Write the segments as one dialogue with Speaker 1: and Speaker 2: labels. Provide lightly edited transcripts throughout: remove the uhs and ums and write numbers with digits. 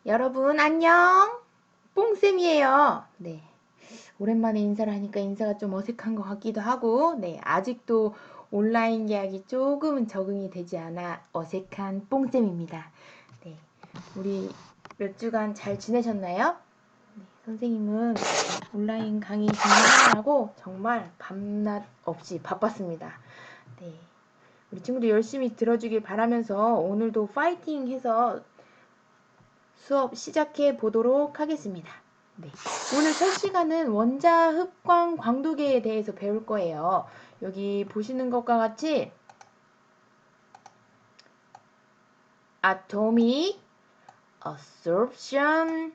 Speaker 1: 여러분 안녕. 뽕쌤이에요. 네. 오랜만에 인사를 하니까 인사가 좀 어색한 것 같기도 하고, 네. 아직도 온라인 계약이 조금은 적응이 되지 않아 어색한 뽕쌤입니다. 네. 우리 몇 주간 잘 지내셨나요? 네. 선생님은 온라인 강의 준비하느라고 정말 밤낮 없이 바빴습니다. 네. 우리 친구들 열심히 들어주길 바라면서 오늘도 파이팅 해서 수업 시작해 보도록 하겠습니다. 네. 오늘 첫 시간은 원자 흡광 광도계에 대해서 배울 거예요. 여기 보시는 것과 같이 Atomic Absorption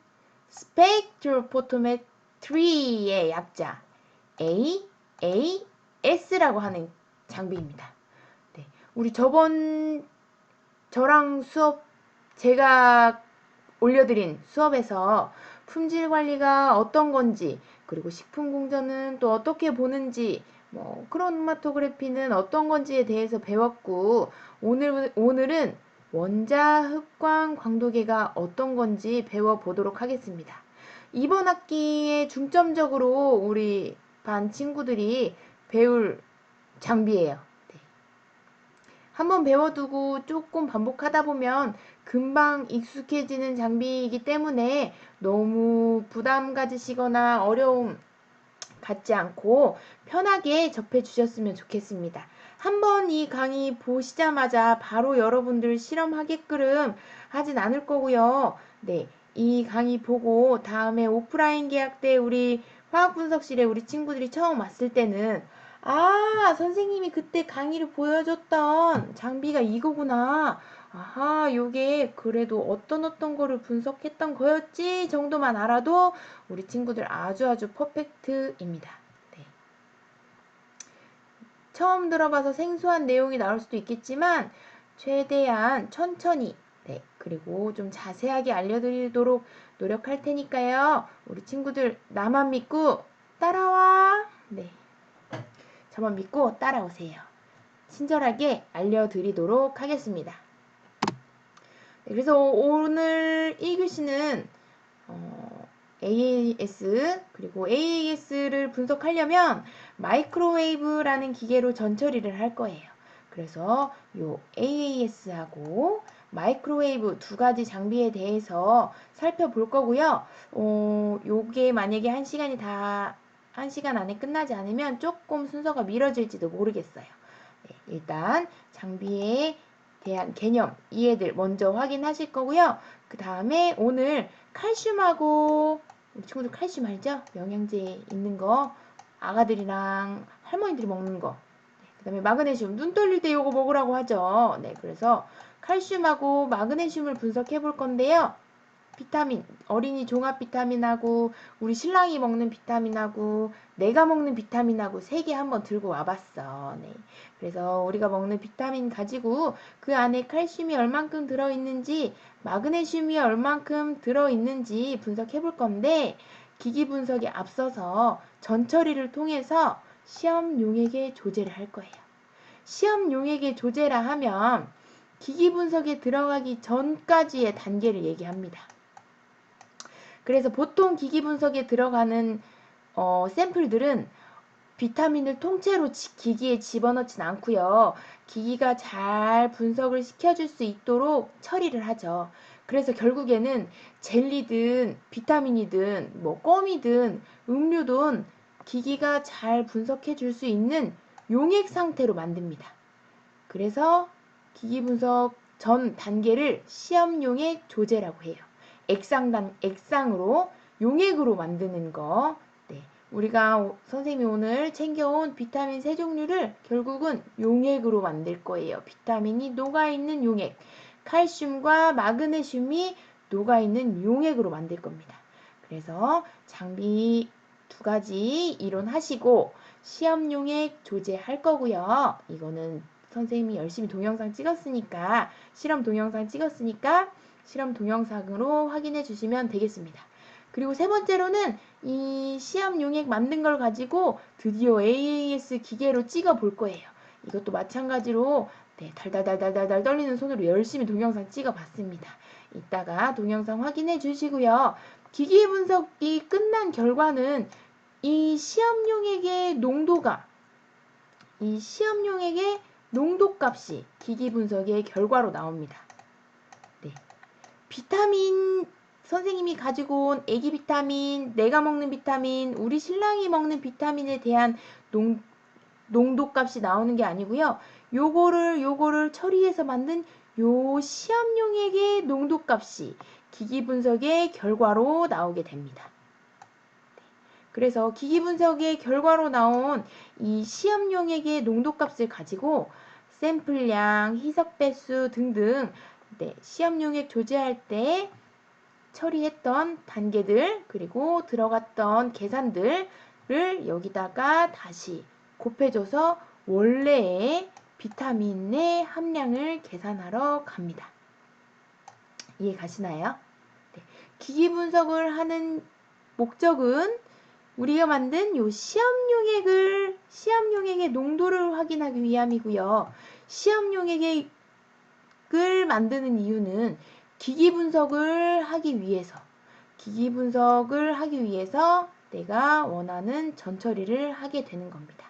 Speaker 1: Spectrophotometry의 약자 AAS라고 하는 장비입니다. 네. 우리 저랑 수업 제가 올려드린 수업에서 품질 관리가 어떤 건지, 그리고 식품 공정은 또 어떻게 보는지, 크로마토그래피는 어떤 건지에 대해서 배웠고, 오늘은 원자 흡광 광도계가 어떤 건지 배워보도록 하겠습니다. 이번 학기에 중점적으로 우리 반 친구들이 배울 장비예요. 네. 한번 배워두고 조금 반복하다 보면 금방 익숙해지는 장비이기 때문에 너무 부담 가지시거나 어려움 갖지 않고 편하게 접해 주셨으면 좋겠습니다. 한번 이 강의 보시자마자 바로 여러분들 실험하게끔 하진 않을 거고요. 네, 이 강의 보고 다음에 오프라인 계약 때 우리 화학분석실에 우리 친구들이 처음 왔을 때는 선생님이 그때 강의를 보여줬던 장비가 이거구나. 아하, 요게 그래도 어떤 거를 분석했던 거였지 정도만 알아도 우리 친구들 아주 퍼펙트입니다. 네. 처음 들어봐서 생소한 내용이 나올 수도 있겠지만 최대한 천천히, 네, 그리고 좀 자세하게 알려드리도록 노력할 테니까요. 우리 친구들 나만 믿고 따라와. 네, 저만 믿고 따라오세요. 친절하게 알려드리도록 하겠습니다. 네, 그래서 오늘 1교시는 AAS, 그리고 AAS를 분석하려면 마이크로웨이브라는 기계로 전처리를 할 거예요. 그래서 요 AAS하고 마이크로웨이브 두 가지 장비에 대해서 살펴볼 거고요. 요게 만약에 1시간 안에 끝나지 않으면 조금 순서가 미뤄질지도 모르겠어요. 네, 일단 장비에 대한 개념, 이해들 먼저 확인하실 거고요. 그 다음에 오늘 칼슘하고 우리 친구들 칼슘 알죠? 영양제 있는 거, 아가들이랑 할머니들이 먹는 거. 네, 그 다음에 마그네슘, 눈 떨릴 때 이거 먹으라고 하죠. 네, 그래서 칼슘하고 마그네슘을 분석해 볼 건데요. 비타민, 어린이 종합 비타민하고 우리 신랑이 먹는 비타민하고 내가 먹는 비타민하고 세 개 한번 들고 와봤어. 네. 그래서 우리가 먹는 비타민 가지고 그 안에 칼슘이 얼만큼 들어있는지 마그네슘이 얼만큼 들어있는지 분석해 볼 건데 기기 분석에 앞서서 전처리를 통해서 시험 용액의 조제를 할 거예요. 시험 용액의 조제라 하면 기기 분석에 들어가기 전까지의 단계를 얘기합니다. 그래서 보통 기기 분석에 들어가는 샘플들은 비타민을 통째로 기기에 집어넣진 않고요. 기기가 잘 분석을 시켜줄 수 있도록 처리를 하죠. 그래서 결국에는 젤리든 비타민이든 껌이든 음료든 기기가 잘 분석해 줄 수 있는 용액 상태로 만듭니다. 그래서 기기 분석 전 단계를 시험 용액 조제라고 해요. 액상으로 용액으로 만드는 거. 네. 우리가 선생님이 오늘 챙겨온 비타민 세 종류를 결국은 용액으로 만들 거예요. 비타민이 녹아있는 용액, 칼슘과 마그네슘이 녹아있는 용액으로 만들 겁니다. 그래서 장비 두 가지 이론하시고 시험 용액 조제할 거고요. 이거는 선생님이 열심히 동영상 찍었으니까 실험 동영상으로 확인해 주시면 되겠습니다. 그리고 세 번째로는 이 시험 용액 만든 걸 가지고 드디어 AAS 기계로 찍어 볼 거예요. 이것도 마찬가지로 네, 달달달달달달 떨리는 손으로 열심히 동영상 찍어 봤습니다. 이따가 동영상 확인해 주시고요. 기기 분석이 끝난 결과는 이 시험용액의 농도값이 기기 분석의 결과로 나옵니다. 네. 비타민 선생님이 가지고 온 애기 비타민, 내가 먹는 비타민, 우리 신랑이 먹는 비타민에 대한 농도값이 나오는 게 아니고요. 요거를 처리해서 만든 요 시험용액의 농도값이 기기 분석의 결과로 나오게 됩니다. 그래서 기기 분석의 결과로 나온 이 시험용액의 농도값을 가지고 샘플량, 희석 배수 등등 시험용액 조제할 때 처리했던 단계들 그리고 들어갔던 계산들을 여기다가 다시 곱해줘서 원래의 비타민의 함량을 계산하러 갑니다. 이해 가시나요? 네. 기기 분석을 하는 목적은 우리가 만든 요 시험용액의 농도를 확인하기 위함이고요. 시험용액을 만드는 이유는 기기 분석을 하기 위해서 내가 원하는 전처리를 하게 되는 겁니다.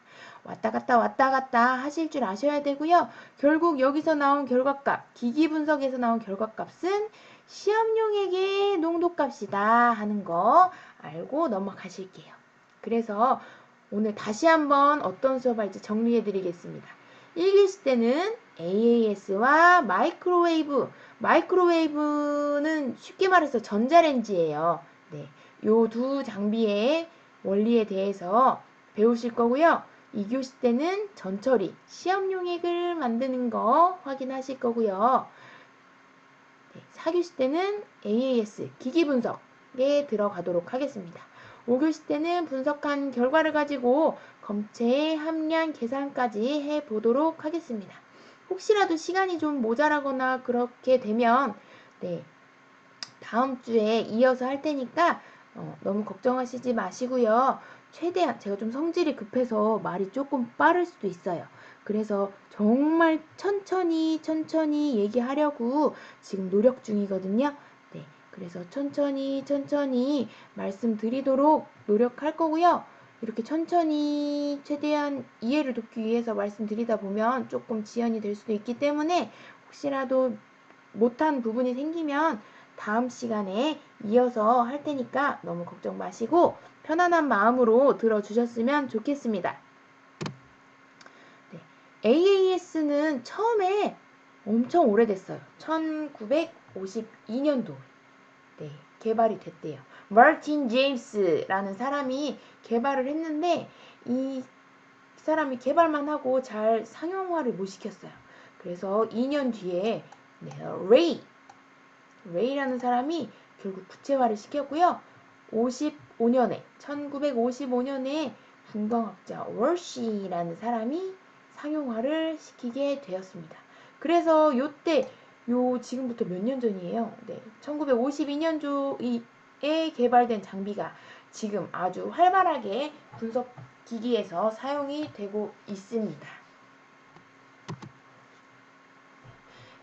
Speaker 1: 왔다 갔다 하실 줄 아셔야 되고요. 결국 여기서 나온 결과값, 기기 분석에서 나온 결과값은 시험용액의 농도값이다 하는 거 알고 넘어가실게요. 그래서 오늘 다시 한번 어떤 수업 할지 정리해 드리겠습니다. 1교시 때는 AAS와 마이크로웨이브는 쉽게 말해서 전자레인지예요. 네, 요 두 장비의 원리에 대해서 배우실 거고요. 2교시 때는 전처리, 시험용액을 만드는 거 확인하실 거고요. 4교시 때는 AAS, 기기 분석에 들어가도록 하겠습니다. 5교시 때는 분석한 결과를 가지고 검체의 함량 계산까지 해보도록 하겠습니다. 혹시라도 시간이 좀 모자라거나 그렇게 되면 다음 주에 이어서 할 테니까 너무 걱정하시지 마시고요. 최대한 제가 좀 성질이 급해서 말이 조금 빠를 수도 있어요. 그래서 정말 천천히 얘기하려고 지금 노력 중이거든요. 네, 그래서 천천히 말씀드리도록 노력할 거고요. 이렇게 천천히 최대한 이해를 돕기 위해서 말씀드리다 보면 조금 지연이 될 수도 있기 때문에 혹시라도 못한 부분이 생기면 다음 시간에 이어서 할 테니까 너무 걱정 마시고 편안한 마음으로 들어주셨으면 좋겠습니다. AAS는 처음에 엄청 오래됐어요. 1952년도 개발이 됐대요. 마틴 제임스라는 사람이 개발을 했는데 이 사람이 개발만 하고 잘 상용화를 못 시켰어요. 그래서 2년 뒤에 레이라는 사람이 결국 구체화를 시켰고요. 1955년에 분광학자 월시라는 사람이 상용화를 시키게 되었습니다. 그래서 요때 지금부터 몇 년 전이에요. 1952년도에 개발된 장비가 지금 아주 활발하게 분석 기기에서 사용이 되고 있습니다.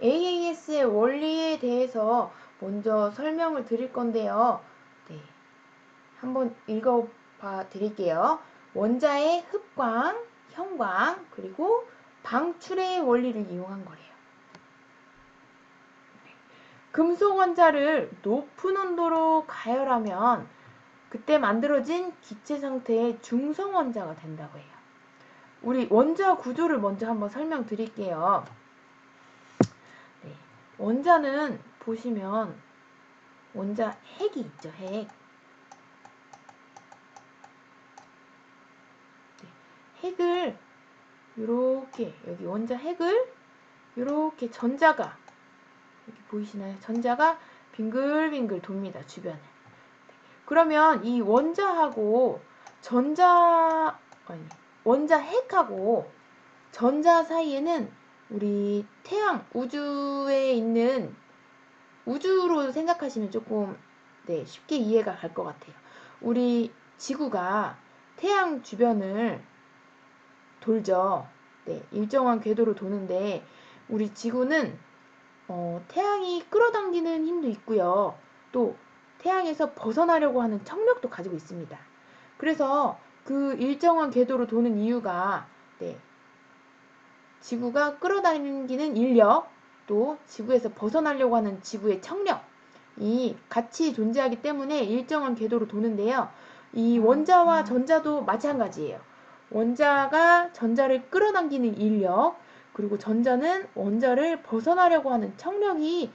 Speaker 1: AAS의 원리에 대해서 먼저 설명을 드릴 건데요. 한번 읽어봐 드릴게요. 원자의 흡광, 형광, 그리고 방출의 원리를 이용한 거래요. 금속 원자를 높은 온도로 가열하면 그때 만들어진 기체 상태의 중성 원자가 된다고 해요. 우리 원자 구조를 먼저 한번 설명드릴게요. 원자는 보시면 원자 핵이 있죠, 핵. 핵을 이렇게 여기 원자 핵을 이렇게 전자가 여기 보이시나요? 전자가 빙글빙글 돕니다, 주변에. 그러면 이 원자하고 원자 핵하고 전자 사이에는 우리 태양, 우주에 있는 우주로 생각하시면 조금 쉽게 이해가 갈 것 같아요. 우리 지구가 태양 주변을 돌죠. 일정한 궤도로 도는데 우리 지구는 태양이 끌어당기는 힘도 있고요. 또 태양에서 벗어나려고 하는 청력도 가지고 있습니다. 그래서 그 일정한 궤도로 도는 이유가 지구가 끌어당기는 인력, 또 지구에서 벗어나려고 하는 지구의 청력이 같이 존재하기 때문에 일정한 궤도로 도는데요. 이 원자와 전자도 마찬가지예요. 원자가 전자를 끌어당기는 인력, 그리고 전자는 원자를 벗어나려고 하는 청력이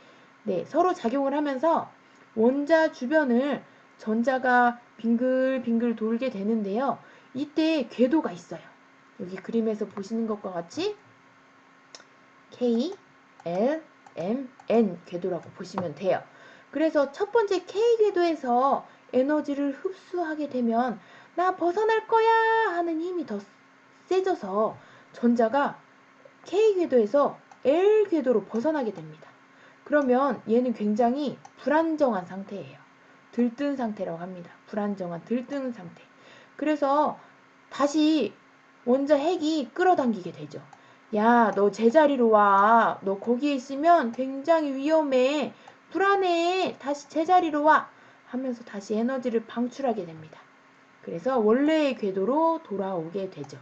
Speaker 1: 서로 작용을 하면서 원자 주변을 전자가 빙글빙글 돌게 되는데요. 이때 궤도가 있어요. 여기 그림에서 보시는 것과 같이 K, L, M, N 궤도라고 보시면 돼요. 그래서 첫 번째 K 궤도에서 에너지를 흡수하게 되면 나 벗어날 거야 하는 힘이 더 세져서 전자가 K 궤도에서 L 궤도로 벗어나게 됩니다. 그러면 얘는 굉장히 불안정한 상태예요. 들뜬 상태라고 합니다. 불안정한 들뜬 상태. 그래서 다시 원자 핵이 끌어당기게 되죠. 야, 너 제자리로 와. 너 거기에 있으면 굉장히 위험해. 불안해. 다시 제자리로 와. 하면서 다시 에너지를 방출하게 됩니다. 그래서 원래의 궤도로 돌아오게 되죠.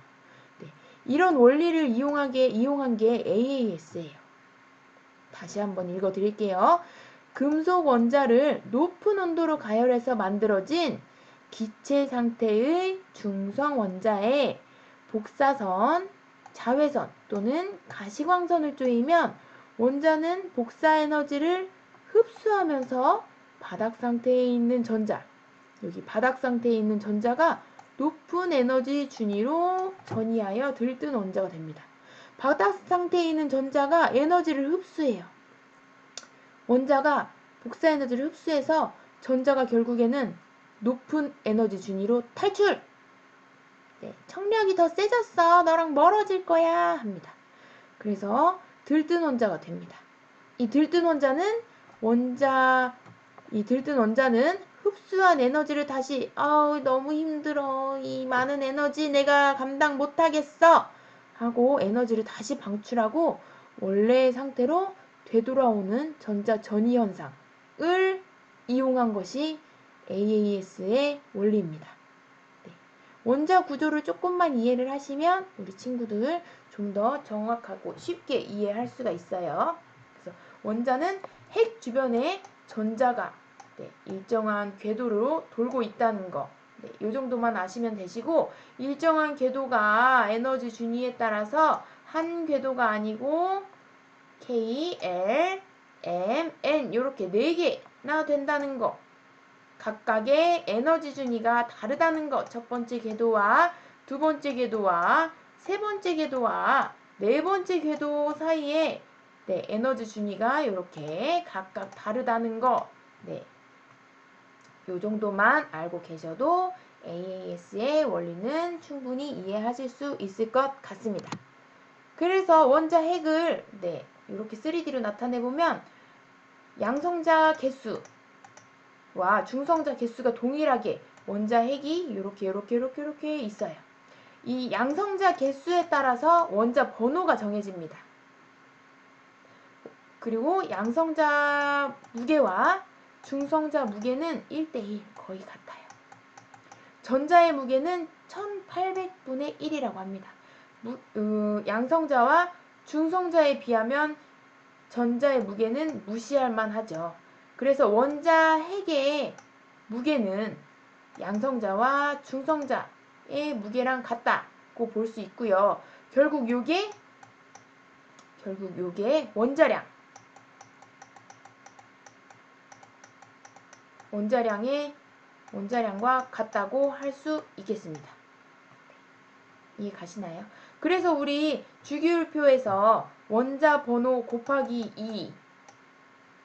Speaker 1: 이런 원리를 이용한 게 AAS예요. 다시 한번 읽어드릴게요. 금속 원자를 높은 온도로 가열해서 만들어진 기체 상태의 중성 원자에 복사선, 자외선 또는 가시광선을 쪼이면 원자는 복사 에너지를 흡수하면서 바닥 상태에 있는 전자, 여기 바닥 상태에 있는 전자가 높은 에너지 준위로 전이하여 들뜬 원자가 됩니다. 바닥 상태에 있는 전자가 에너지를 흡수해요. 원자가 복사 에너지를 흡수해서 전자가 결국에는 높은 에너지 준위로 탈출! 청력이 더 세졌어. 너랑 멀어질 거야. 합니다. 그래서 들뜬 원자가 됩니다. 이 들뜬 원자는 흡수한 에너지를 다시 너무 힘들어. 이 많은 에너지 내가 감당 못하겠어. 하고 에너지를 다시 방출하고 원래의 상태로 되돌아오는 전자 전이 현상을 이용한 것이 AAS의 원리입니다. 원자 구조를 조금만 이해를 하시면 우리 친구들 좀 더 정확하고 쉽게 이해할 수가 있어요. 그래서 원자는 핵 주변에 전자가 일정한 궤도로 돌고 있다는 거. 이 정도만 아시면 되시고, 일정한 궤도가 에너지 준위에 따라서 한 궤도가 아니고 K, L, M, N 이렇게 4개나 된다는 거. 각각의 에너지 준위가 다르다는 것. 첫 번째 궤도와 두 번째 궤도와 세 번째 궤도와 네 번째 궤도 사이에 에너지 준위가 이렇게 각각 다르다는 거. 요 정도만 알고 계셔도 AAS의 원리는 충분히 이해하실 수 있을 것 같습니다. 그래서 원자 핵을 이렇게 3D로 나타내 보면 양성자 개수와 중성자 개수가 동일하게 원자 핵이 이렇게 있어요. 이 양성자 개수에 따라서 원자 번호가 정해집니다. 그리고 양성자 무게와 중성자 무게는 1:1 거의 같아요. 전자의 무게는 1800분의 1이라고 합니다. 양성자와 중성자에 비하면 전자의 무게는 무시할 만하죠. 그래서 원자 핵의 무게는 양성자와 중성자의 무게랑 같다고 볼 수 있고요. 결국 요게 원자량과 같다고 할 수 있겠습니다. 이해 가시나요? 그래서 우리 주기율표에서 원자 번호 곱하기 2,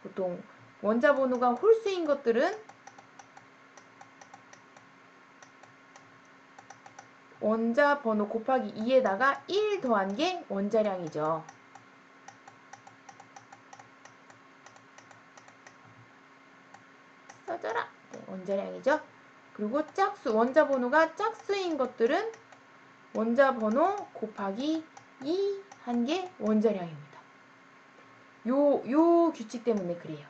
Speaker 1: 보통 원자 번호가 홀수인 것들은 원자 번호 곱하기 2에다가 1 더한 게 원자량이죠. 써져라! 원자량이죠. 그리고 원자 번호가 짝수인 것들은 원자 번호 곱하기 2 한 게 원자량입니다. 요 규칙 때문에 그래요.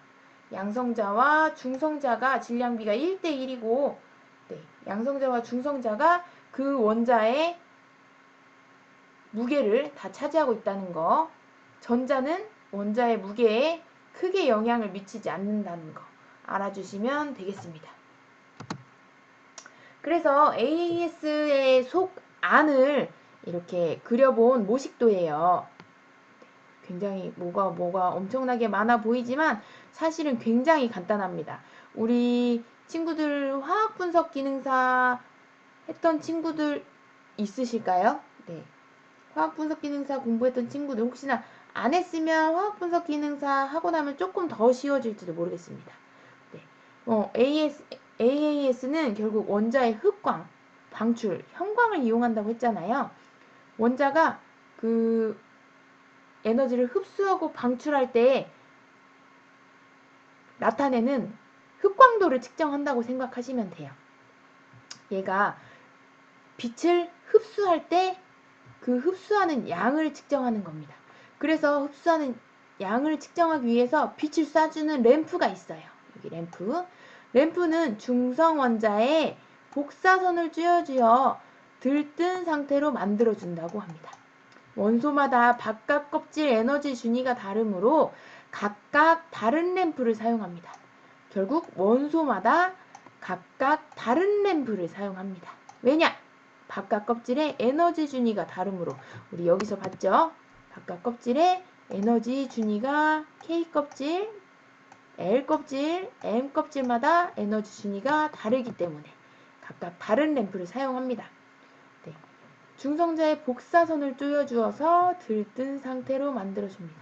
Speaker 1: 양성자와 중성자가 질량비가 1대1이고, 네, 양성자와 중성자가 그 원자의 무게를 다 차지하고 있다는 거. 전자는 원자의 무게에 크게 영향을 미치지 않는다는 거 알아주시면 되겠습니다. 그래서 AAS의 속 안을 이렇게 그려본 모식도예요. 굉장히 뭐가 엄청나게 많아 보이지만 사실은 굉장히 간단합니다. 우리 친구들 화학분석 기능사 했던 친구들 있으실까요? 네. 화학분석 기능사 공부했던 친구들 혹시나 안 했으면 화학분석 기능사 하고 나면 조금 더 쉬워질지도 모르겠습니다. 네. AAS는 결국 원자의 흡광, 방출, 형광을 이용한다고 했잖아요. 원자가 그 에너지를 흡수하고 방출할 때 나타내는 흡광도를 측정한다고 생각하시면 돼요. 얘가 빛을 흡수할 때 그 흡수하는 양을 측정하는 겁니다. 그래서 흡수하는 양을 측정하기 위해서 빛을 쏴주는 램프가 있어요. 여기 램프. 램프는 중성 원자에 복사선을 쥐어주어 들뜬 상태로 만들어준다고 합니다. 원소마다 바깥 껍질 에너지 준위가 다르므로 각각 다른 램프를 사용합니다. 결국 원소마다 각각 다른 램프를 사용합니다. 왜냐? 바깥 껍질의 에너지 준위가 다르므로. 우리 여기서 봤죠? 바깥 껍질의 에너지 준위가 K껍질, L껍질, M껍질마다 에너지 준위가 다르기 때문에 각각 다른 램프를 사용합니다. 네. 중성자의 복사선을 쪼여주어서 들뜬 상태로 만들어줍니다.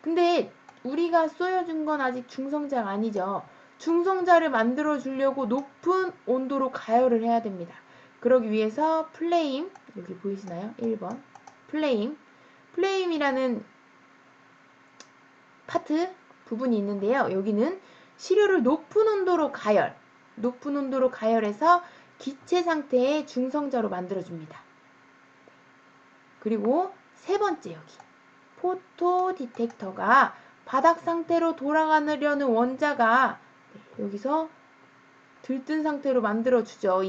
Speaker 1: 근데 우리가 쏘여준 건 아직 중성자가 아니죠. 중성자를 만들어주려고 높은 온도로 가열을 해야 됩니다. 그러기 위해서 플레임, 여기 보이시나요? 1번. 플레임이라는 파트, 부분이 있는데요. 여기는 시료를 높은 온도로 가열해서 기체 상태의 중성자로 만들어줍니다. 그리고 세 번째 여기. 포토 디텍터가 바닥 상태로 돌아가려는 원자가 여기서 들뜬 상태로 만들어주죠.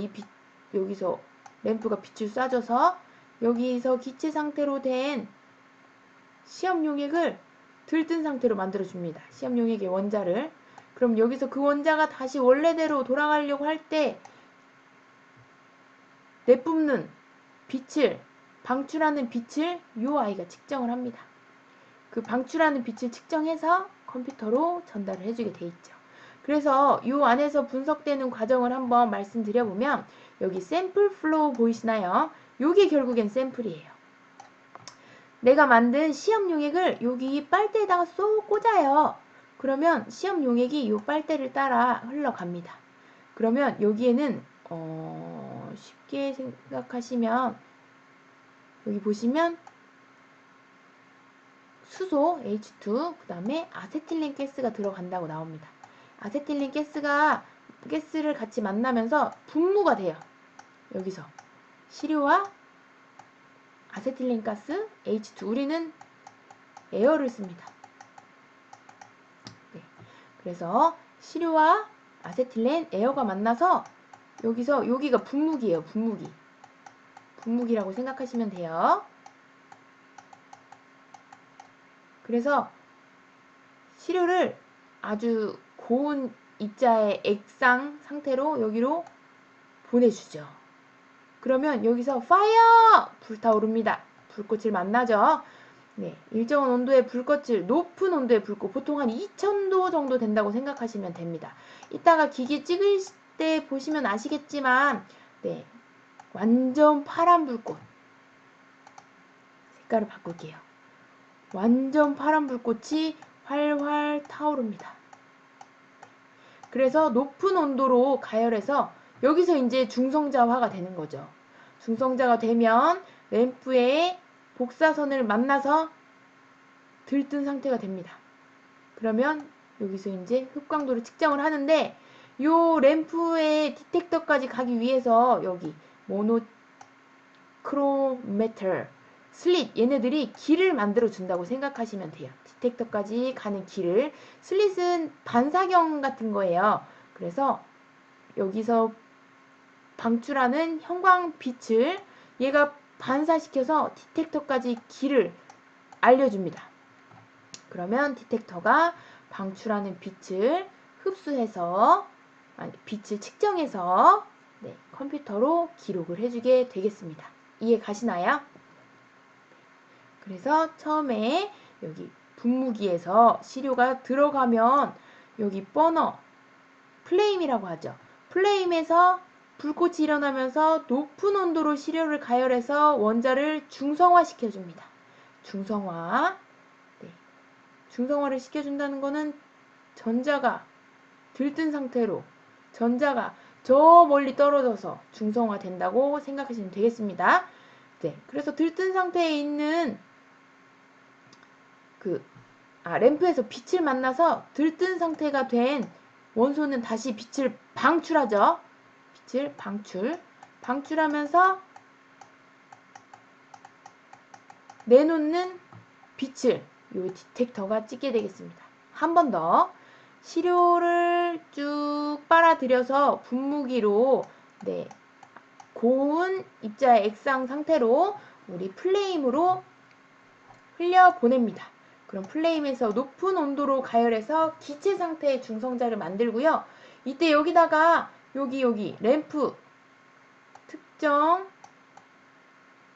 Speaker 1: 여기서 램프가 빛을 쏴줘서 여기서 기체 상태로 된 시험 용액을 들뜬 상태로 만들어줍니다. 시험 용액의 원자를. 그럼 여기서 그 원자가 다시 원래대로 돌아가려고 할 때 내뿜는 빛을, 방출하는 빛을 요 아이가 측정을 합니다. 그 방출하는 빛을 측정해서 컴퓨터로 전달을 해주게 돼 있죠. 그래서 이 안에서 분석되는 과정을 한번 말씀드려보면 여기 샘플 플로우 보이시나요? 요게 결국엔 샘플이에요. 내가 만든 시험 용액을 여기 빨대에다가 쏙 꽂아요. 그러면 시험 용액이 이 빨대를 따라 흘러갑니다. 그러면 여기에는 쉽게 생각하시면 여기 보시면 수소 H2 그 다음에 아세틸렌 가스가 들어간다고 나옵니다. 아세틸렌 가스를 같이 만나면서 분무가 돼요. 여기서 시료와 아세틸렌 가스 H2 우리는 에어를 씁니다. 네. 그래서 시료와 아세틸렌 에어가 만나서 여기가 분무기예요. 분무기라고 생각하시면 돼요. 그래서 시료를 아주 고운 입자의 액상 상태로 여기로 보내주죠. 그러면 여기서 파이어! 불타오릅니다. 불꽃을 만나죠. 네, 일정한 온도의 불꽃을, 높은 온도의 불꽃, 보통 한 2000도 정도 된다고 생각하시면 됩니다. 이따가 기계 찍을 때 보시면 아시겠지만, 네, 완전 파란 불꽃. 색깔을 바꿀게요. 완전 파란 불꽃이 활활 타오릅니다. 그래서 높은 온도로 가열해서 여기서 이제 중성자화가 되는 거죠. 중성자가 되면 램프에 복사선을 만나서 들뜬 상태가 됩니다. 그러면 여기서 이제 흡광도를 측정을 하는데 요 램프의 디텍터까지 가기 위해서 여기 모노크로메터 슬릿, 얘네들이 길을 만들어 준다고 생각하시면 돼요. 디텍터까지 가는 길을. 슬릿은 반사경 같은 거예요. 그래서 여기서 방출하는 형광빛을 얘가 반사시켜서 디텍터까지 길을 알려줍니다. 그러면 디텍터가 방출하는 빛을 흡수해서, 빛을 측정해서 컴퓨터로 기록을 해주게 되겠습니다. 이해 가시나요? 그래서 처음에 여기 분무기에서 시료가 들어가면 여기 버너, 플레임이라고 하죠. 플레임에서 불꽃이 일어나면서 높은 온도로 시료를 가열해서 원자를 중성화 시켜줍니다. 중성화. 중성화를 시켜준다는 거는 전자가 들뜬 상태로 전자가 저 멀리 떨어져서 중성화 된다고 생각하시면 되겠습니다. 그래서 들뜬 상태에 있는 램프에서 빛을 만나서 들뜬 상태가 된 원소는 다시 빛을 방출하죠. 빛을 방출하면서 내놓는 빛을 이 디텍터가 찍게 되겠습니다. 한 번 더 시료를 쭉 빨아들여서 분무기로 고운 입자의 액상 상태로 우리 플레임으로 흘려보냅니다. 그럼 플레임에서 높은 온도로 가열해서 기체 상태의 중성자를 만들고요. 이때 여기다가 여기 램프 특정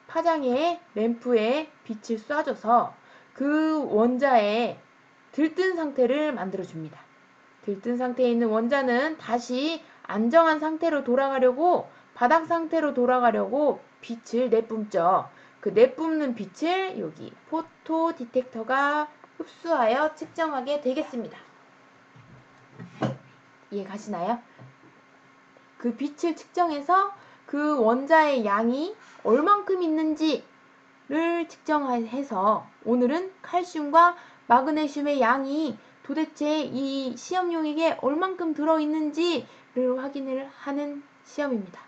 Speaker 1: 파장의 램프에 빛을 쏴줘서 그 원자의 들뜬 상태를 만들어줍니다. 들뜬 상태에 있는 원자는 다시 안정한 상태로 돌아가려고, 바닥 상태로 돌아가려고 빛을 내뿜죠. 그 내뿜는 빛을 여기 포토 디텍터가 흡수하여 측정하게 되겠습니다. 이해 가시나요? 그 빛을 측정해서 그 원자의 양이 얼만큼 있는지를 측정해서 오늘은 칼슘과 마그네슘의 양이 도대체 이 시험용액에 얼만큼 들어있는지를 확인을 하는 시험입니다.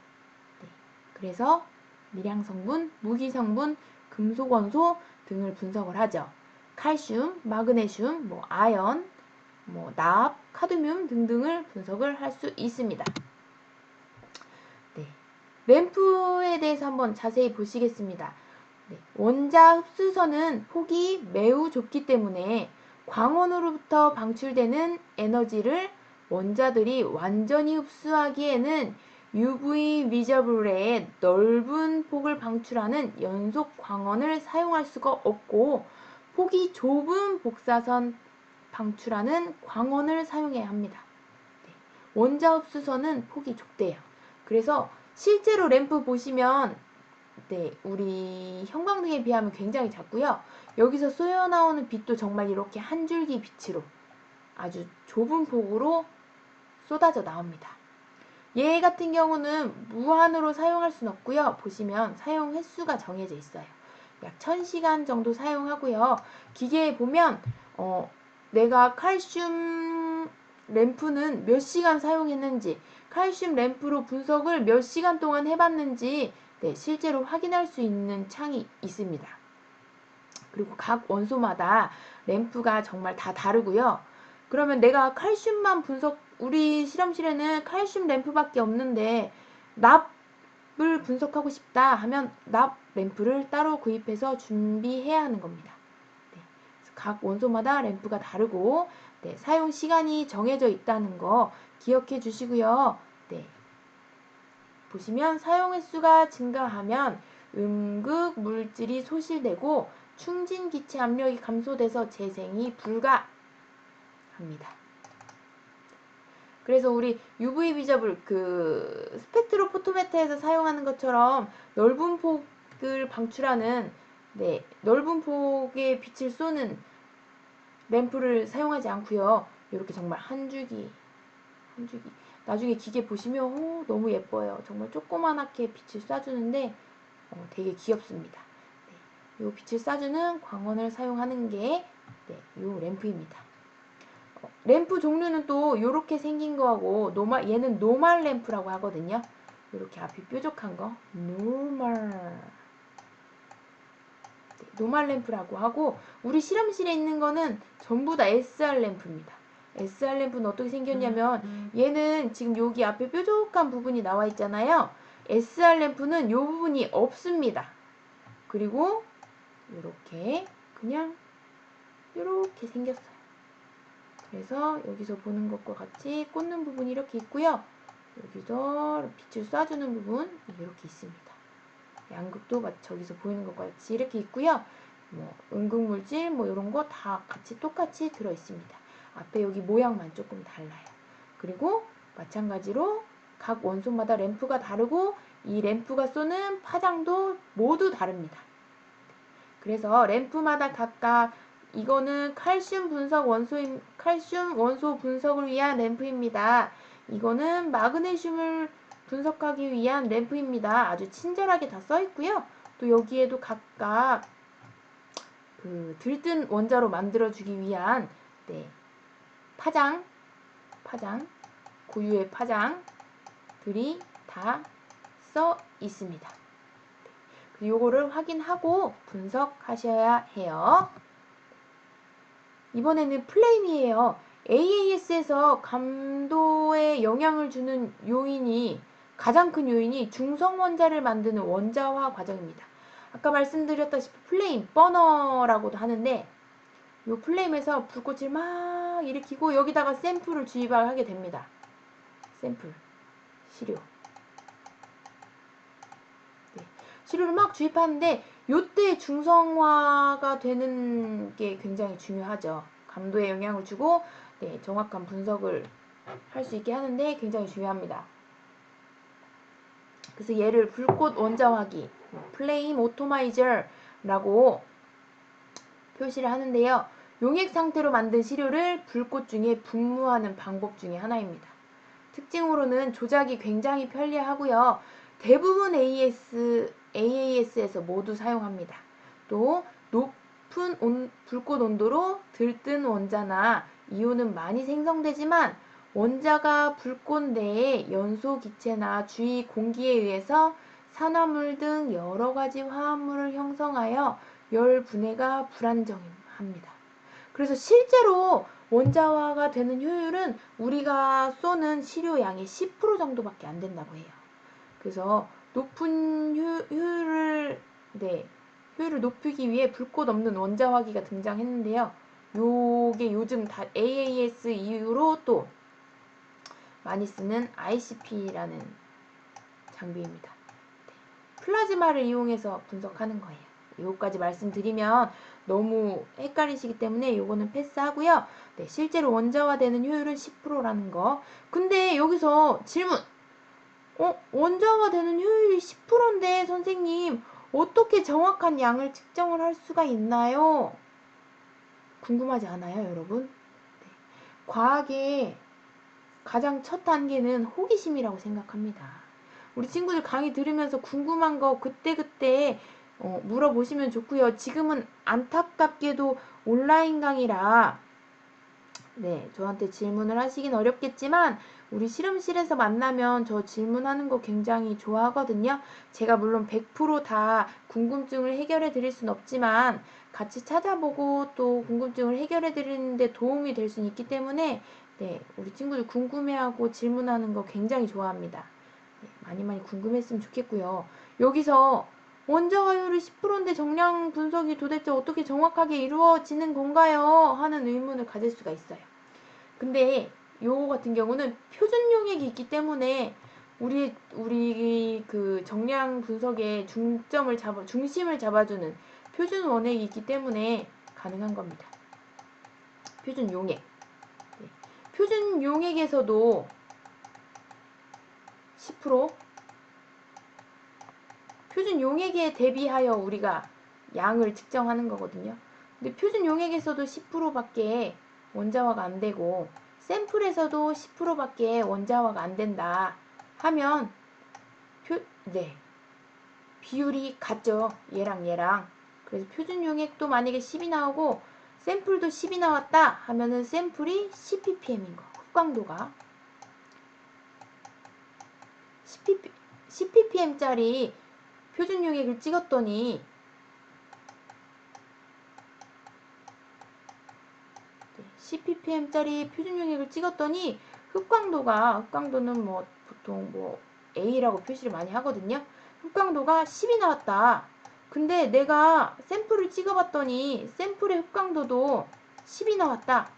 Speaker 1: 그래서 미량성분, 무기성분, 금속원소 등을 분석을 하죠. 칼슘, 마그네슘, 아연, 납, 카드뮴 등등을 분석을 할 수 있습니다. 램프에 대해서 한번 자세히 보시겠습니다. 원자 흡수선은 폭이 매우 좁기 때문에 광원으로부터 방출되는 에너지를 원자들이 완전히 흡수하기에는 UV 비저블의 넓은 폭을 방출하는 연속 광원을 사용할 수가 없고, 폭이 좁은 복사선 방출하는 광원을 사용해야 합니다. 원자 흡수선은 폭이 좁대요. 그래서 실제로 램프 보시면 우리 형광등에 비하면 굉장히 작고요. 여기서 쏘여 나오는 빛도 정말 이렇게 한 줄기 빛으로 아주 좁은 폭으로 쏟아져 나옵니다. 얘 같은 경우는 무한으로 사용할 수는 없고요. 보시면 사용 횟수가 정해져 있어요. 약 1000시간 정도 사용하고요. 기계에 보면 내가 칼슘 램프는 몇 시간 사용했는지, 칼슘 램프로 분석을 몇 시간 동안 해봤는지 실제로 확인할 수 있는 창이 있습니다. 그리고 각 원소마다 램프가 정말 다 다르고요. 그러면 내가 칼슘만 우리 실험실에는 칼슘 램프밖에 없는데 납을 분석하고 싶다 하면 납 램프를 따로 구입해서 준비해야 하는 겁니다. 각 원소마다 램프가 다르고 사용 시간이 정해져 있다는 거 기억해 주시고요. 보시면 사용 횟수가 증가하면 음극 물질이 소실되고 충진 기체 압력이 감소돼서 재생이 불가합니다. 그래서 우리 UV 비저블 스펙트로 포토메터에서 사용하는 것처럼 넓은 폭을 방출하는 넓은 폭의 빛을 쏘는 램프를 사용하지 않고요. 이렇게 정말 한 줄기 나중에 기계 보시면 너무 예뻐요. 정말 조그만하게 빛을 쏴주는데 되게 귀엽습니다. 이 빛을 쏴주는 광원을 사용하는 게 이 램프입니다. 램프 종류는 또 이렇게 생긴 거하고 얘는 노멀 램프라고 하거든요. 이렇게 앞이 뾰족한 거 노멀. 노멀 램프라고 하고, 우리 실험실에 있는 거는 전부 다 SR 램프입니다. SR 램프는 어떻게 생겼냐면 얘는 지금 여기 앞에 뾰족한 부분이 나와 있잖아요. SR 램프는 요 부분이 없습니다. 그리고 이렇게 그냥 이렇게 생겼어요. 그래서 여기서 보는 것과 같이 꽂는 부분이 이렇게 있고요. 여기서 빛을 쏴주는 부분 이렇게 있습니다. 양극도 저기서 보이는 것과 같이 이렇게 있고요. 뭐 음극물질 뭐 이런 거 다 같이 똑같이 들어 있습니다. 앞에 여기 모양만 조금 달라요. 그리고 마찬가지로 각 원소마다 램프가 다르고 이 램프가 쏘는 파장도 모두 다릅니다. 그래서 램프마다 각각 이거는 칼슘 원소 분석을 위한 램프입니다. 이거는 마그네슘을 분석하기 위한 램프입니다. 아주 친절하게 다 써 있고요. 또 여기에도 각각 그 들뜬 원자로 만들어주기 위한 파장, 고유의 파장들이 다 써 있습니다. 요거를 확인하고 분석하셔야 해요. 이번에는 플레임이에요. AAS에서 감도에 영향을 주는 요인이 가장 큰 요인이 중성원자를 만드는 원자화 과정입니다. 아까 말씀드렸다시피 플레임, 버너라고도 하는데 이 플레임에서 불꽃을 막 일으키고 여기다가 샘플을 주입하게 됩니다. 샘플, 시료. 시료를 막 주입하는데 요때 중성화가 되는 게 굉장히 중요하죠. 감도에 영향을 주고 정확한 분석을 할 수 있게 하는데 굉장히 중요합니다. 그래서 얘를 불꽃 원자화기, 플레임 오토마이저라고 표시를 하는데요. 용액 상태로 만든 시료를 불꽃 중에 분무하는 방법 중에 하나입니다. 특징으로는 조작이 굉장히 편리하고요. 대부분 AAS에서 모두 사용합니다. 또 높은 불꽃 온도로 들뜬 원자나 이온은 많이 생성되지만 원자가 불꽃 내의 연소 기체나 주위 공기에 의해서 산화물 등 여러 가지 화합물을 형성하여 열 분해가 불안정합니다. 그래서 실제로 원자화가 되는 효율은 우리가 쏘는 시료량의 10% 정도밖에 안 된다고 해요. 그래서 높은 효율을 높이기 위해 불꽃 없는 원자화기가 등장했는데요. 요게 요즘 다 AAS 이후로 또 많이 쓰는 ICP라는 장비입니다. 플라즈마를 이용해서 분석하는 거예요. 요거까지 말씀드리면 너무 헷갈리시기 때문에 요거는 패스하고요. 실제로 원자화되는 효율은 10%라는 거. 근데 여기서 질문! 원자화되는 효율이 10%인데 선생님 어떻게 정확한 양을 측정을 할 수가 있나요? 궁금하지 않아요, 여러분? 과학의 가장 첫 단계는 호기심이라고 생각합니다. 우리 친구들 강의 들으면서 궁금한 거 그때그때 물어보시면 좋고요. 지금은 안타깝게도 온라인 강의라 저한테 질문을 하시긴 어렵겠지만 우리 실험실에서 만나면 저 질문하는 거 굉장히 좋아하거든요. 제가 물론 100% 궁금증을 해결해 드릴 순 없지만 같이 찾아보고 또 궁금증을 해결해 드리는데 도움이 될 수 있기 때문에 우리 친구들 궁금해하고 질문하는 거 굉장히 좋아합니다. 많이 궁금했으면 좋겠고요. 여기서 원자화율이 10%인데 정량 분석이 도대체 어떻게 정확하게 이루어지는 건가요? 하는 의문을 가질 수가 있어요. 근데 요거 같은 경우는 표준 용액이 있기 때문에 우리 그 정량 분석의 중심을 잡아주는 표준 원액이 있기 때문에 가능한 겁니다. 표준 용액. 표준 용액에서도 10% 표준 용액에 대비하여 우리가 양을 측정하는 거거든요. 근데 표준 용액에서도 10%밖에 원자화가 안 되고 샘플에서도 10%밖에 원자화가 안 된다 하면 비율이 같죠. 얘랑. 그래서 표준 용액도 만약에 10이 나오고 샘플도 10이 나왔다 하면은 샘플이 10ppm인 거. 흡광도가 10ppm짜리 표준 용액을 찍었더니 ppm짜리 표준 용액을 찍었더니 흑광도는 뭐 보통 뭐 A라고 표시를 많이 하거든요. 흑광도가 10이 나왔다. 근데 내가 샘플을 찍어봤더니 샘플의 흑광도도 10이 나왔다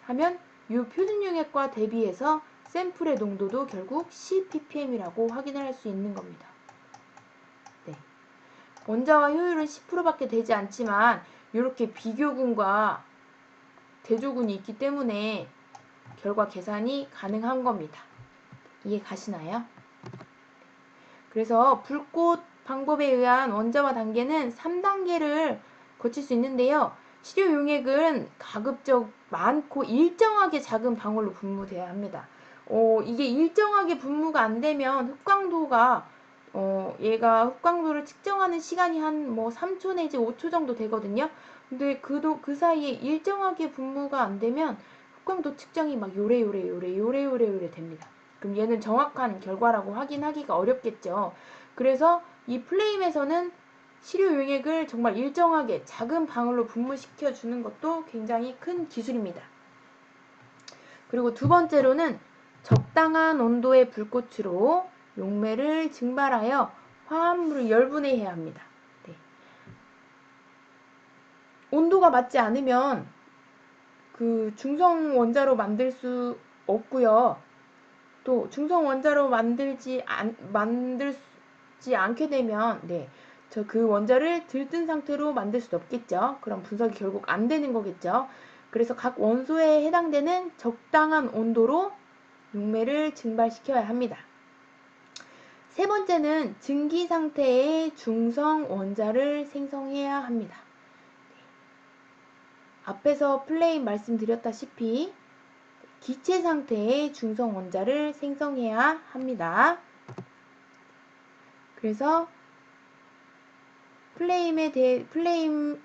Speaker 1: 하면 이 표준 용액과 대비해서 샘플의 농도도 결국 10ppm이라고 확인할 수 있는 겁니다. 네. 원자와 효율은 10%밖에 되지 않지만 이렇게 비교군과 대조군이 있기 때문에 결과 계산이 가능한 겁니다. 이해 가시나요? 그래서 불꽃 방법에 의한 원자와 단계는 3단계를 거칠 수 있는데요. 시료 용액은 가급적 많고 일정하게 작은 방울로 분무돼야 합니다. 이게 일정하게 분무가 안 되면 흑광도가 얘가 흑광도를 측정하는 시간이 한 뭐 3초 내지 5초 정도 되거든요. 근데 그 사이에 일정하게 분무가 안 되면 흑광도 측정이 막 요래 됩니다. 그럼 얘는 정확한 결과라고 확인하기가 어렵겠죠. 그래서 이 플레임에서는 시료 용액을 정말 일정하게 작은 방울로 분무시켜 주는 것도 굉장히 큰 기술입니다. 그리고 두 번째로는 적당한 온도의 불꽃으로 용매를 증발하여 화합물을 열분해야 합니다. 네. 온도가 맞지 않으면 그 중성 원자로 만들 수 없고요. 또 중성 원자로 만들지 않게 되면 그 원자를 들뜬 상태로 만들 수 없겠죠. 그럼 분석이 결국 안 되는 거겠죠. 그래서 각 원소에 해당되는 적당한 온도로 용매를 증발시켜야 합니다. 세 번째는 증기 상태의 중성 원자를 생성해야 합니다. 앞에서 플레임 말씀드렸다시피 기체 상태의 중성 원자를 생성해야 합니다. 그래서 플레임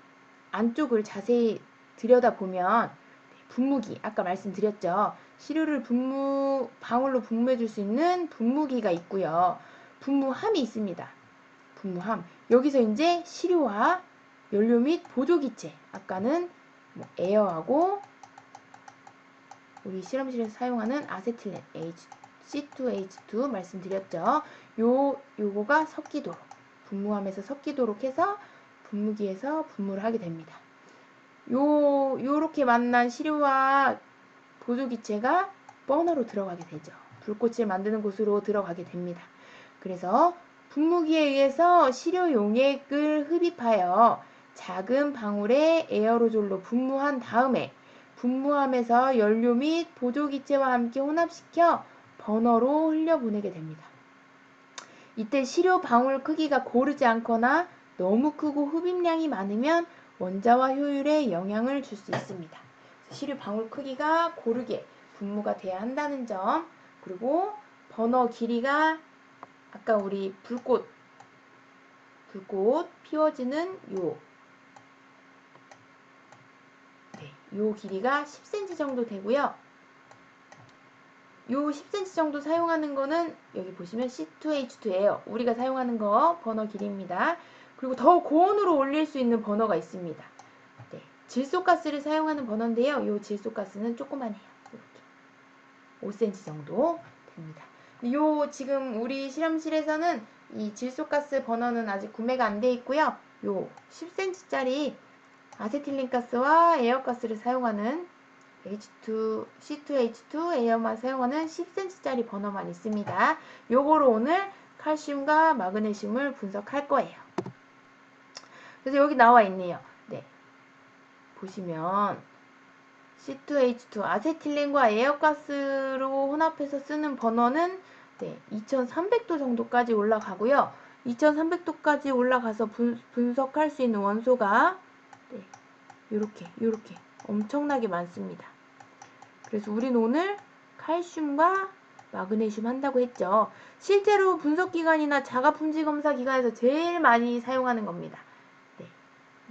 Speaker 1: 안쪽을 자세히 들여다보면 분무기, 아까 말씀드렸죠. 시료를 방울로 분무해 줄 수 있는 분무기가 있고요. 분무함이 있습니다. 분무함. 여기서 이제 시료와 연료 및 보조기체, 아까는 뭐 에어하고 우리 실험실에서 사용하는 아세틸렌 C2H2 말씀드렸죠. 요거가 섞이도록 분무함에서 섞이도록 해서 분무기에서 분무를 하게 됩니다. 요렇게 만난 시료와 보조기체가 버너로 들어가게 되죠. 불꽃을 만드는 곳으로 들어가게 됩니다. 그래서 분무기에 의해서 시료 용액을 흡입하여 작은 방울의 에어로졸로 분무한 다음에 분무함에서 연료 및 보조기체와 함께 혼합시켜 버너로 흘려보내게 됩니다. 이때 시료 방울 크기가 고르지 않거나 너무 크고 흡입량이 많으면 원자와 효율에 영향을 줄 수 있습니다. 시료 방울 크기가 고르게 분무가 돼야 한다는 점, 그리고 버너 길이가 아까 우리 불꽃 피워지는 요 길이가 10cm 정도 되고요. 요 10cm 정도 사용하는 거는 여기 보시면 C2H2예요. 우리가 사용하는 거 버너 길이입니다. 그리고 더 고온으로 올릴 수 있는 버너가 있습니다. 질소가스를 사용하는 버너인데요. 요 질소가스는 조그만해요. 이렇게 5cm 정도 됩니다. 요 지금 우리 실험실에서는 이 질소가스 버너는 아직 구매가 안 돼 있고요. 요 10cm짜리 아세틸렌가스와 에어가스를 사용하는 C2H2 에어만 사용하는 10cm짜리 버너만 있습니다. 요거로 오늘 칼슘과 마그네슘을 분석할 거예요. 그래서 여기 나와 있네요. 보시면 C2H2 아세틸렌과 에어가스로 혼합해서 쓰는 버너는 2300도 정도까지 올라가고요. 2300도까지 올라가서 분석할 수 있는 원소가 요렇게 엄청나게 많습니다. 그래서 우린 오늘 칼슘과 마그네슘 한다고 했죠. 실제로 분석기관이나 자가품질 검사 기관에서 제일 많이 사용하는 겁니다.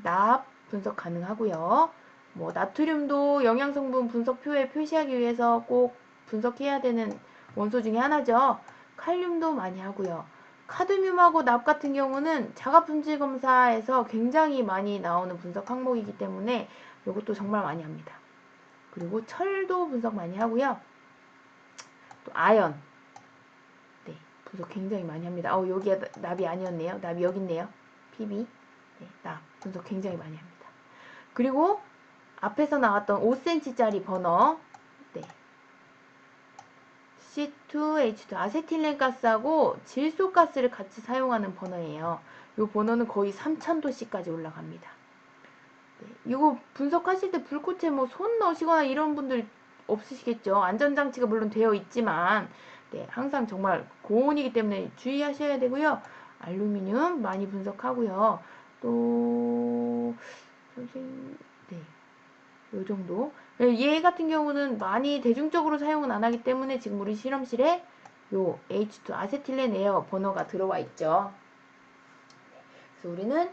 Speaker 1: 납 분석 가능하고요. 뭐 나트륨도 영양성분 분석표에 표시하기 위해서 꼭 분석해야 되는 원소 중에 하나죠. 칼륨도 많이 하고요. 카드뮴하고 납 같은 경우는 자가품질 검사에서 굉장히 많이 나오는 분석 항목이기 때문에 이것도 정말 많이 합니다. 그리고 철도 분석 많이 하고요. 또 아연. 네, 분석 굉장히 많이 합니다. 여기가 납이 아니었네요. 납이 여기 있네요. PB. 네, 납 분석 굉장히 많이 합니다. 그리고 앞에서 나왔던 5cm짜리 버너. 네. C2H2 아세틸렌 가스하고 질소 가스를 같이 사용하는 버너예요. 이 버너는 거의 3000도씨까지 올라갑니다. 네, 이거 분석하실 때 불꽃에 뭐 손 넣으시거나 이런 분들 없으시겠죠. 안전장치가 물론 되어 있지만 네, 항상 정말 고온이기 때문에 주의하셔야 되고요. 알루미늄 많이 분석하고요. 또 선생님 네, 요 정도. 얘 같은 경우는 많이 대중적으로 사용은 안 하기 때문에 지금 우리 실험실에 요 H2 아세틸렌 에어 버너가 들어와 있죠. 그래서 우리는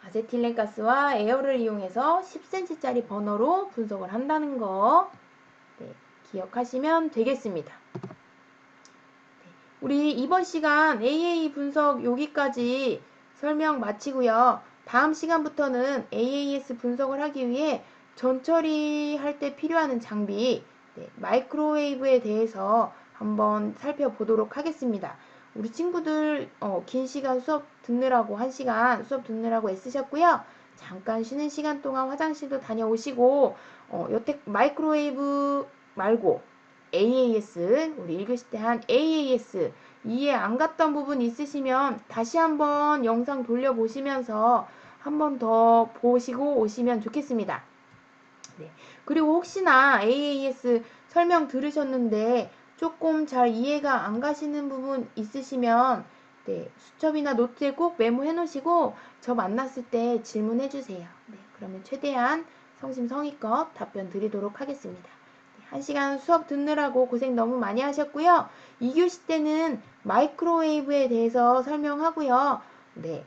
Speaker 1: 아세틸렌 가스와 에어를 이용해서 10cm짜리 버너로 분석을 한다는 거 네, 기억하시면 되겠습니다. 네, 우리 이번 시간 AA 분석 여기까지 설명 마치고요. 다음 시간부터는 AAS 분석을 하기 위해 전처리할 때 필요한 장비 네, 마이크로웨이브에 대해서 한번 살펴보도록 하겠습니다. 우리 친구들 긴 시간 수업 듣느라고 1시간 수업 듣느라고 애쓰셨고요. 잠깐 쉬는 시간 동안 화장실도 다녀오시고 여태 마이크로웨이브 말고 AAS 우리 1교시 때 한 AAS 이해 안 갔던 부분 있으시면 다시 한번 영상 돌려보시면서 한 번 더 보시고 오시면 좋겠습니다. 네. 그리고 혹시나 AAS 설명 들으셨는데 조금 잘 이해가 안 가시는 부분 있으시면 네, 수첩이나 노트에 꼭 메모해 놓으시고 저 만났을 때 질문해 주세요. 네, 그러면 최대한 성심성의껏 답변 드리도록 하겠습니다. 1시간 수업 듣느라고 고생 너무 많이 하셨고요. 2교시 때는 마이크로웨이브에 대해서 설명하고요. 네,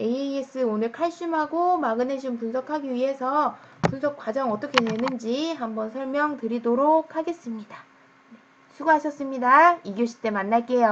Speaker 1: AAS 오늘 칼슘하고 마그네슘 분석하기 위해서 분석 과정 어떻게 되는지 한번 설명드리도록 하겠습니다. 수고하셨습니다. 2교시 때 만날게요.